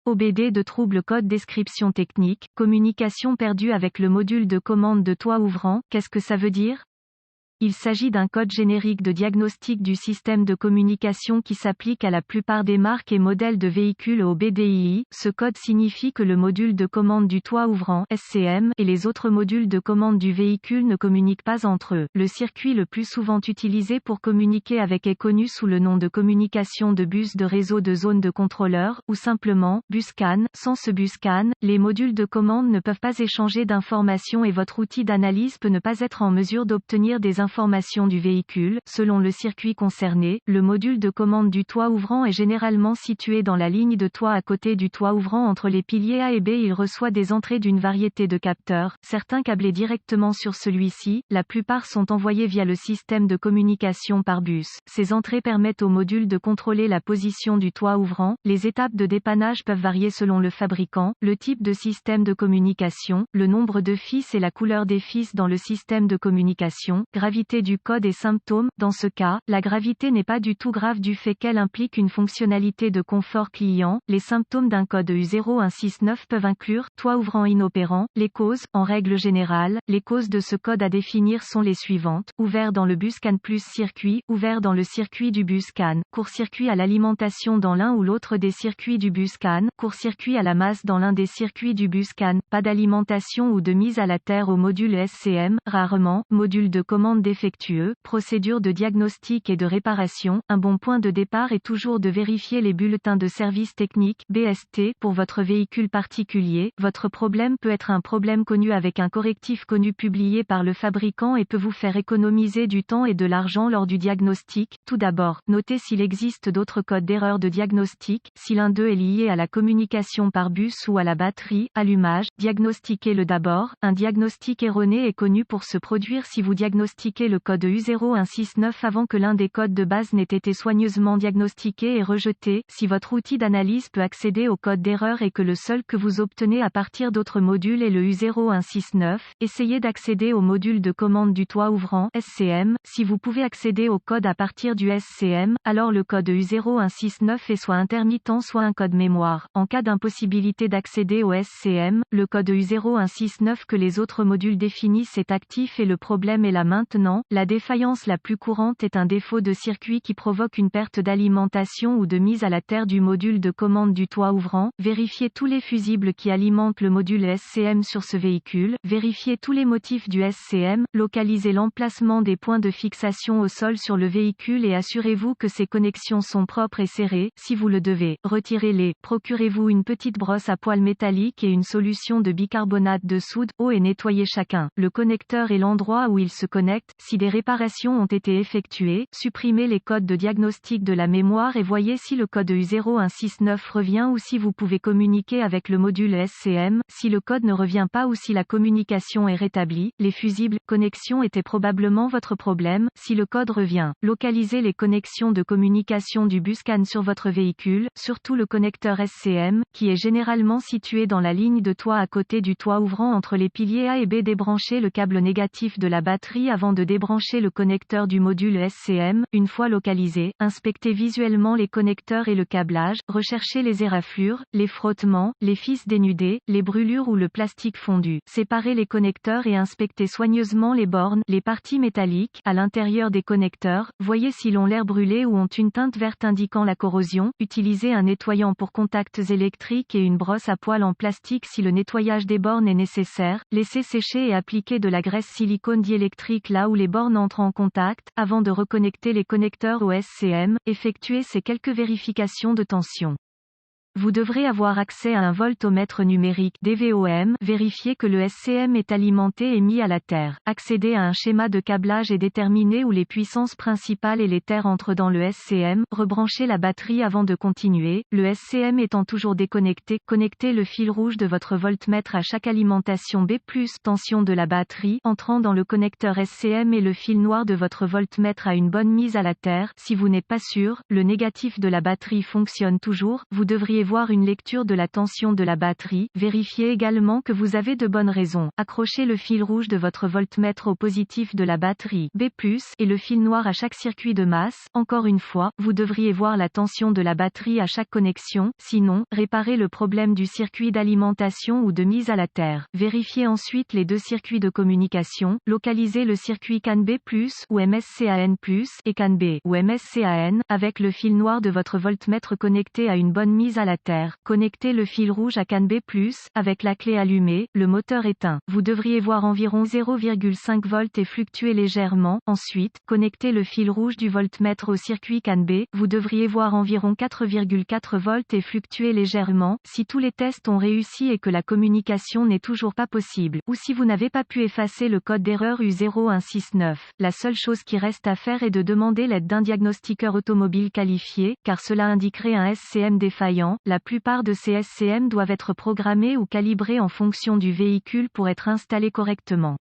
OBD de trouble code description technique, communication perdue avec le module de commande de toit ouvrant, qu'est-ce que ça veut dire? Il s'agit d'un code générique de diagnostic du système de communication qui s'applique à la plupart des marques et modèles de véhicules au BDII. Ce code signifie que le module de commande du toit ouvrant (SCM) et les autres modules de commande du véhicule ne communiquent pas entre eux. Le circuit le plus souvent utilisé pour communiquer avec est connu sous le nom de communication de bus de réseau de zone de contrôleur, ou simplement bus CAN. Sans ce bus CAN, les modules de commande ne peuvent pas échanger d'informations et votre outil d'analyse peut ne pas être en mesure d'obtenir des informations du véhicule. Selon le circuit concerné, le module de commande du toit ouvrant est généralement situé dans la ligne de toit à côté du toit ouvrant entre les piliers A et B. Il reçoit des entrées d'une variété de capteurs, certains câblés directement sur celui-ci, la plupart sont envoyés via le système de communication par bus. Ces entrées permettent au module de contrôler la position du toit ouvrant. Les étapes de dépannage peuvent varier selon le fabricant, le type de système de communication, le nombre de fils et la couleur des fils dans le système de communication. Gravité du code et symptômes. Dans ce cas, la gravité n'est pas du tout grave du fait qu'elle implique une fonctionnalité de confort client. Les symptômes d'un code U0169 peuvent inclure toit ouvrant inopérant. Les causes, en règle générale, les causes de ce code à définir sont les suivantes: ouvert dans le bus CAN plus circuit, ouvert dans le circuit du bus CAN, court-circuit à l'alimentation dans l'un ou l'autre des circuits du bus CAN, court-circuit à la masse dans l'un des circuits du bus CAN, pas d'alimentation ou de mise à la terre au module SCM, rarement, module de commande défectueux, procédure de diagnostic et de réparation. Un bon point de départ est toujours de vérifier les bulletins de service technique (BST) pour votre véhicule particulier. Votre problème peut être un problème connu avec un correctif connu publié par le fabricant et peut vous faire économiser du temps et de l'argent lors du diagnostic. Tout d'abord, notez s'il existe d'autres codes d'erreur de diagnostic, si l'un d'eux est lié à la communication par bus ou à la batterie. Allumage, diagnostiquez-le d'abord. Un diagnostic erroné est connu pour se produire si vous diagnostiquez le code U0169 avant que l'un des codes de base n'ait été soigneusement diagnostiqué et rejeté. Si votre outil d'analyse peut accéder au code d'erreur et que le seul que vous obtenez à partir d'autres modules est le U0169, essayez d'accéder au module de commande du toit ouvrant (SCM). Si vous pouvez accéder au code à partir du SCM, alors le code U0169 est soit intermittent soit un code mémoire. En cas d'impossibilité d'accéder au SCM, le code U0169 que les autres modules définissent est actif et le problème est là maintenant. La défaillance la plus courante est un défaut de circuit qui provoque une perte d'alimentation ou de mise à la terre du module de commande du toit ouvrant. Vérifiez tous les fusibles qui alimentent le module SCM sur ce véhicule. Vérifiez tous les motifs du SCM. Localisez l'emplacement des points de fixation au sol sur le véhicule et assurez-vous que ces connexions sont propres et serrées. Si vous le devez, retirez-les. Procurez-vous une petite brosse à poils métallique et une solution de bicarbonate de soude. Eau et nettoyez chacun. Le connecteur et l'endroit où il se connecte. Si des réparations ont été effectuées, supprimez les codes de diagnostic de la mémoire et voyez si le code U0169 revient ou si vous pouvez communiquer avec le module SCM. Si le code ne revient pas ou si la communication est rétablie, les fusibles connexions étaient probablement votre problème. Si le code revient, localisez les connexions de communication du bus CAN sur votre véhicule, surtout le connecteur SCM, qui est généralement situé dans la ligne de toit à côté du toit ouvrant entre les piliers A et B. Débranchez le câble négatif de la batterie avant de débrancher le connecteur du module SCM. Une fois localisé, inspectez visuellement les connecteurs et le câblage, recherchez les éraflures, les frottements, les fils dénudés, les brûlures ou le plastique fondu. Séparez les connecteurs et inspectez soigneusement les bornes, les parties métalliques, à l'intérieur des connecteurs. Voyez s'ils ont l'air brûlés ou ont une teinte verte indiquant la corrosion. Utilisez un nettoyant pour contacts électriques et une brosse à poils en plastique si le nettoyage des bornes est nécessaire. Laissez sécher et appliquez de la graisse silicone diélectrique là où les bornes entrent en contact, avant de reconnecter les connecteurs au SCM. Effectuez ces quelques vérifications de tension. Vous devrez avoir accès à un voltomètre numérique (DVOM). Vérifiez que le SCM est alimenté et mis à la terre. Accédez à un schéma de câblage et déterminez où les puissances principales et les terres entrent dans le SCM. Rebranchez la batterie avant de continuer. Le SCM étant toujours déconnecté, connectez le fil rouge de votre voltmètre à chaque alimentation B+, tension de la batterie, entrant dans le connecteur SCM et le fil noir de votre voltmètre à une bonne mise à la terre. Si vous n'êtes pas sûr, le négatif de la batterie fonctionne toujours. Vous devriez prévoir une lecture de la tension de la batterie. Vérifiez également que vous avez de bonnes raisons. Accrochez le fil rouge de votre voltmètre au positif de la batterie B+, et le fil noir à chaque circuit de masse. Encore une fois, vous devriez voir la tension de la batterie à chaque connexion, sinon, réparez le problème du circuit d'alimentation ou de mise à la terre. Vérifiez ensuite les deux circuits de communication, localisez le circuit CAN B+, ou MSCAN+, et CAN B, ou MSCAN, avec le fil noir de votre voltmètre connecté à une bonne mise à la terre. Connectez le fil rouge à CAN B+, avec la clé allumée, le moteur éteint. Vous devriez voir environ 0,5 volts et fluctuer légèrement. Ensuite, connectez le fil rouge du voltmètre au circuit CAN B. Vous devriez voir environ 4,4 volts et fluctuer légèrement. Si tous les tests ont réussi et que la communication n'est toujours pas possible, ou si vous n'avez pas pu effacer le code d'erreur U0169, la seule chose qui reste à faire est de demander l'aide d'un diagnostiqueur automobile qualifié, car cela indiquerait un SCM défaillant. La plupart de ces SCM doivent être programmés ou calibrés en fonction du véhicule pour être installés correctement.